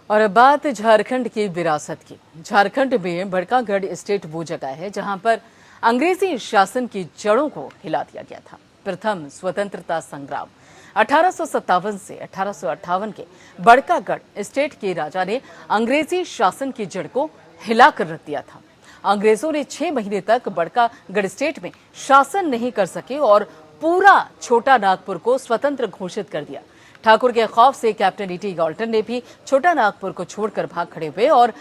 और अब बात झारखंड की विरासत की। झारखंड में बड़कागढ़ स्टेट वो जगह है जहां पर अंग्रेजी शासन की जड़ों को हिला दिया गया था। प्रथम स्वतंत्रता संग्राम 1857 से 1858 के बड़कागढ़ स्टेट के राजा ने अंग्रेजी शासन की जड़ को हिलाकर रख दिया था। अंग्रेजों ने 6 महीने तक बड़कागढ़ स्टेट में शासन नहीं कर सके और पूरा छोटा नागपुर को स्वतंत्र घोषित कर दिया। ठाकुर के खौफ से कैप्टन ईटी गॉल्टन ने भी छोटा नागपुर को छोड़कर भाग खड़े हुए और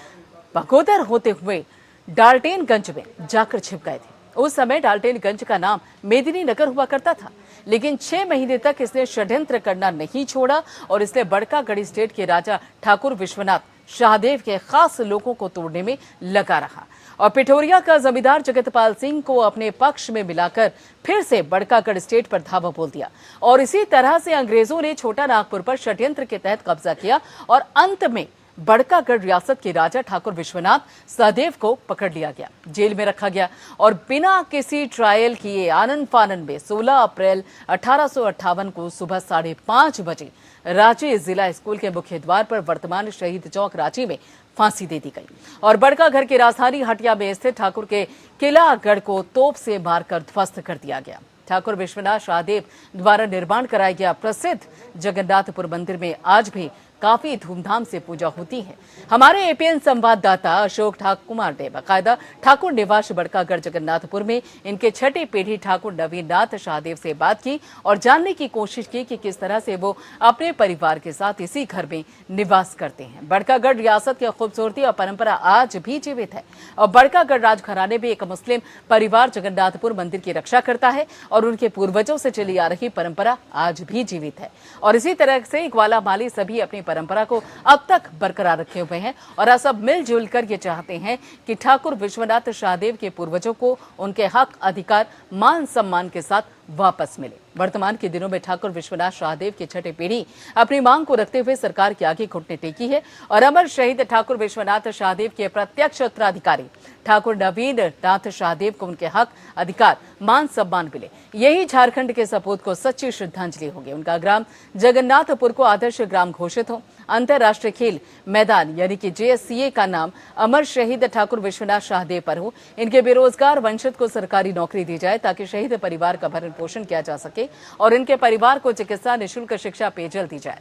बगोदर होते हुए डाल्टेनगंज में जाकर छिप गए थे। उस समय डाल्टेनगंज का नाम मेदिनी नगर हुआ करता था, लेकिन 6 महीने तक इसने षड्यंत्र करना नहीं छोड़ा और इसने बड़कागढ़ स्टेट के राजा ठाकुर विश्वनाथ शाहदेव के खास लोगों को तोड़ने में लगा रहा और पिठोरिया का जमींदार जगतपाल सिंह को अपने पक्ष में मिलाकर फिर से बड़कागढ़ स्टेट पर धावा बोल दिया और इसी तरह से अंग्रेजों ने छोटा नागपुर पर षड्यंत्र के तहत कब्जा किया और अंत में बड़कागढ़ रियासत के राजा ठाकुर विश्वनाथ शाहदेव को पकड़ लिया गया, जेल में रखा गया और बिना किसी ट्रायल किए आनन फानन में 16 अप्रैल 1858 को सुबह 5:30 बजे रांची जिला स्कूल के मुख्य द्वार पर वर्तमान शहीद चौक रांची में फांसी दे दी गई और बड़कागढ़ की राजधानी हटिया में स्थित ठाकुर के किलागढ़ को तोप से मारकर ध्वस्त कर दिया गया। ठाकुर विश्वनाथ शाहदेव द्वारा निर्माण कराया गया प्रसिद्ध जगन्नाथपुर मंदिर में आज भी काफी धूमधाम से पूजा होती है। हमारे एपीएन संवाददाता अशोक ठाकुर ने बाकायदा ठाकुर निवास बड़कागढ़ जगन्नाथपुर में इनके छठी पीढ़ी ठाकुर नवीननाथ शाहदेव से बात की और जानने की कोशिश की कि किस तरह से वो अपने परिवार के साथ इसी घर में निवास करते हैं। बड़कागढ़ रियासत की खूबसूरती और परंपरा आज भी जीवित है और बड़कागढ़ राजघराने में एक मुस्लिम परिवार जगन्नाथपुर मंदिर की रक्षा करता है और उनके पूर्वजों से चली आ रही परंपरा आज भी जीवित है और इसी तरह से ग्वाला माली सभी अपनी परंपरा को अब तक बरकरार रखे हुए हैं और सब मिलजुल कर ये चाहते हैं कि ठाकुर विश्वनाथ शाहदेव के पूर्वजों को उनके हक अधिकार मान सम्मान के साथ वापस मिले। वर्तमान के दिनों में ठाकुर विश्वनाथ शाहदेव की छठी पीढ़ी अपनी मांग को रखते हुए सरकार के आगे घुटने टेकी है और अमर शहीद ठाकुर विश्वनाथ शाहदेव के प्रत्यक्ष उत्तराधिकारी ठाकुर नवीननाथ शाहदेव को उनके हक अधिकार मान सम्मान मिले। यही झारखंड के सपूत को सच्ची श्रद्धांजलि होगी। उनका ग्राम जगन्नाथपुर को आदर्श ग्राम घोषित हो, अंतर्राष्ट्रीय खेल मैदान यानी कि JSCA का नाम अमर शहीद ठाकुर विश्वनाथ शाहदेव पर हो, इनके बेरोजगार वंशज को सरकारी नौकरी दी जाए ताकि शहीद परिवार का भरण पोषण किया जा सके और इनके परिवार को चिकित्सा, निःशुल्क शिक्षा, पेयजल दी जाए।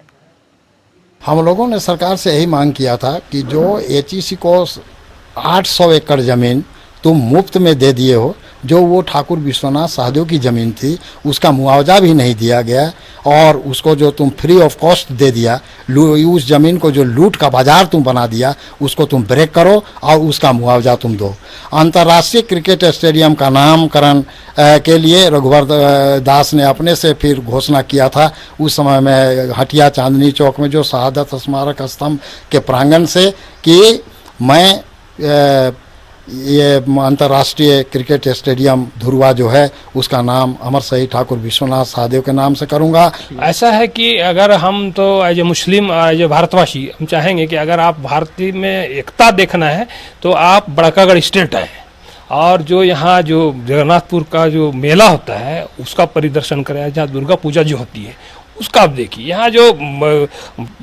हम लोगों ने सरकार से यही मांग किया था कि जो HEC को 800 एकड़ जमीन तुम मुफ्त में दे दिए हो, जो वो ठाकुर विश्वनाथ शाहदेव की ज़मीन थी उसका मुआवजा भी नहीं दिया गया और उसको जो तुम फ्री ऑफ कॉस्ट दे दिया, उस ज़मीन को जो लूट का बाजार तुम बना दिया उसको तुम ब्रेक करो और उसका मुआवजा तुम दो। अंतर्राष्ट्रीय क्रिकेट स्टेडियम का नामकरण के लिए रघुवर दास ने अपने से फिर घोषणा किया था। उस समय में हटिया चांदनी चौक में जो शहादत स्मारक स्तंभ के प्रांगण से कि मैं ये अंतर्राष्ट्रीय क्रिकेट स्टेडियम धुरवा जो है उसका नाम अमर शहीद ठाकुर विश्वनाथ शाहदेव के नाम से करूंगा। ऐसा है कि अगर हम तो as a Muslim, as a भारतवासी हम चाहेंगे कि अगर आप भारतीय में एकता देखना है तो आप बड़कागढ़ स्टेट है और जो यहाँ जो जगन्नाथपुर का जो मेला होता है उसका परिदर्शन करें, जहाँ दुर्गा पूजा जो होती है उसका आप देखिए। यहाँ जो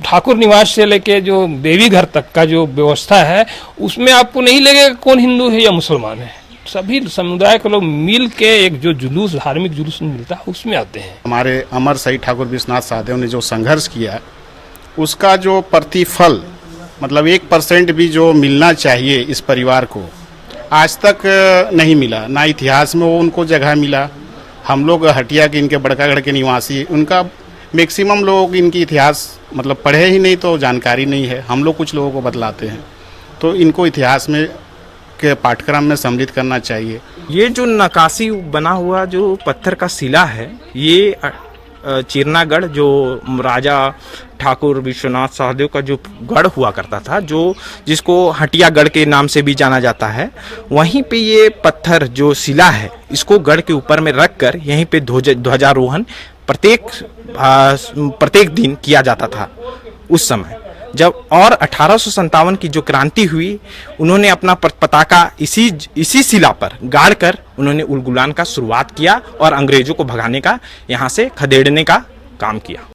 ठाकुर निवास से लेके जो देवी घर तक का जो व्यवस्था है उसमें आपको नहीं लगेगा कौन हिंदू है या मुसलमान है। सभी समुदाय के लोग मिल के एक जो जुलूस, धार्मिक जुलूस मिलता है उसमें आते हैं। हमारे अमर शहीद ठाकुर विश्वनाथ शाहदेव ने जो संघर्ष किया उसका जो प्रतिफल मतलब 1% भी जो मिलना चाहिए इस परिवार को आज तक नहीं मिला, ना इतिहास में वो उनको जगह मिला। हम लोग हटिया के इनके बड़कागढ़ के निवासी, उनका मैक्सिमम लोग इनकी इतिहास मतलब पढ़े ही नहीं तो जानकारी नहीं है। हम लोग कुछ लोगों को बतलाते हैं तो इनको इतिहास में के पाठ्यक्रम में सम्मिलित करना चाहिए। ये जो नक्काशी बना हुआ जो पत्थर का शिला है ये चिरनागढ़ जो राजा ठाकुर विश्वनाथ शाहदेव का जो गढ़ हुआ करता था, जो जिसको हटियागढ़ के नाम से भी जाना जाता है, वहीं पे ये पत्थर जो शिला है इसको गढ़ के ऊपर में रखकर यहीं पे ध्वजारोहण प्रत्येक दिन किया जाता था उस समय जब। और 1857 की जो क्रांति हुई उन्होंने अपना पताका इसी शिला पर गाड़कर उन्होंने उलगुलान का शुरुआत किया और अंग्रेजों को भगाने का, यहाँ से खदेड़ने का काम किया।